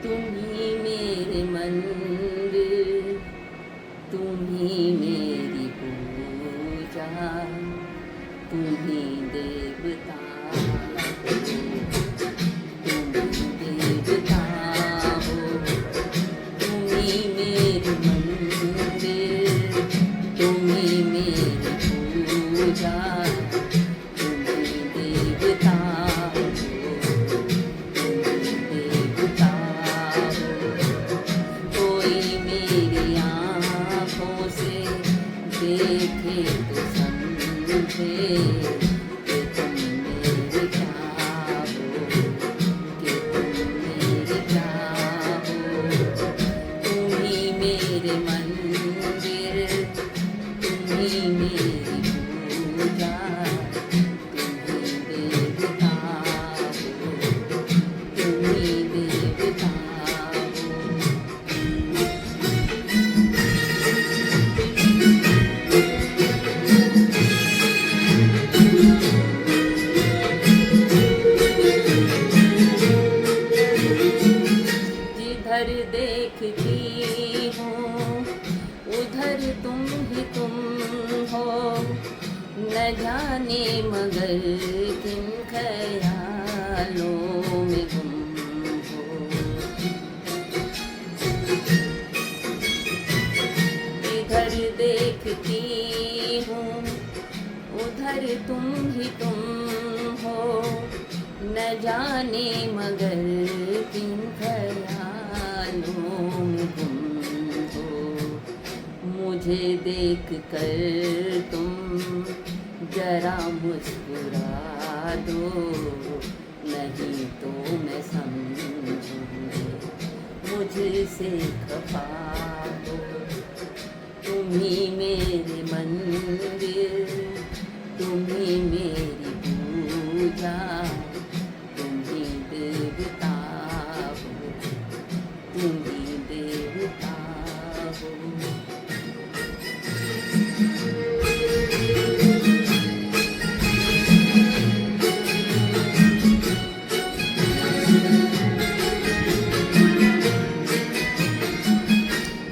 तुम ही मेरे मंदिर, तुम ही मेरी पूजा, तुम ही देवता हो, तुम ही देवता हो। तुम ही मेरी मंदिर, तुम ही मेरी पूजा, तुम ही देवता हो, तुम ही देवता हो। कोई मेरी आँखों से देखे तो समझे कि तुम मेरे क्या हो, कि तुम मेरे क्या हो। तुम ही मेरे मंदिर, तुम ही मेरी पूजा, तुम ही देवता हो, तुम ही देवता हो। जिधर देखती हूँ उधर तुम ही तुम हो, न जाने मगर किन ख्यालों में गुम हो। जिधर देखती हूँ उधर तुम ही तुम हो, न जाने मगर किन ख्यालों में गुम हो। मुझे देख कर तुम जरा मुस्कुरा दो, नहीं तो मैं समझूंगी मुझसे खफा हो। तुम ही मेरे मंदिर, तुम ही मेरी पूजा, तुम ही देवता हो, तुम ही देवता हो।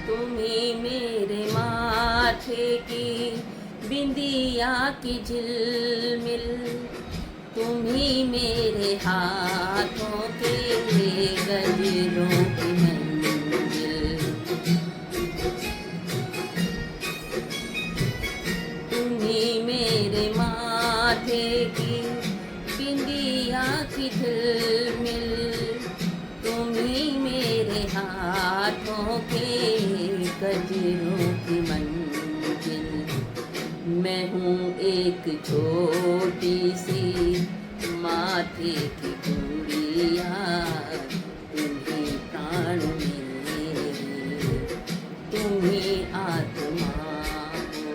तुम ही मेरे माथे की बिंदिया की झिलमिल, तुम ही मेरे हाथों के गजरों की मंजिल। तुम ही मेरे माथे की बिंदिया की झिलमिल, तुम ही मेरे हाथों के गजरों की मंजिल। मैं हूँ एक छोटी सी माथे की गुड़िया, तुम ही प्राण मेरे, तुम ही आत्मा हो।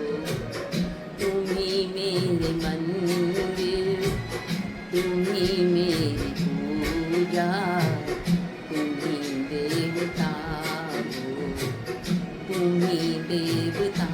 तुम ही मेरे मंदिर, तुम ही मेरी पूजा, तुम ही देवता हो, तुम ही देवता हो।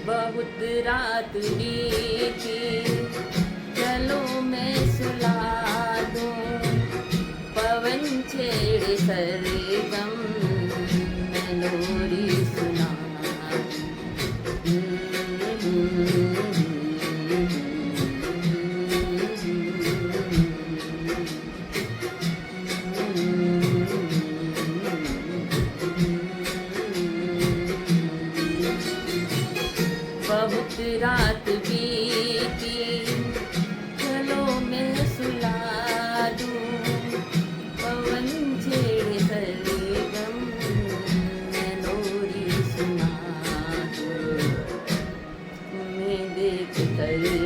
बहुत रात बीती, चलो मैं सुला दूं, पवन छेड़े सरगम, मैं लोरी सुना बहुत रात बीती, चलो मैं सुला दूं, पवन छेड़े सरगम, मैं लोरी सुना दूं। तुम्हें देख कर ये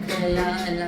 ख्याल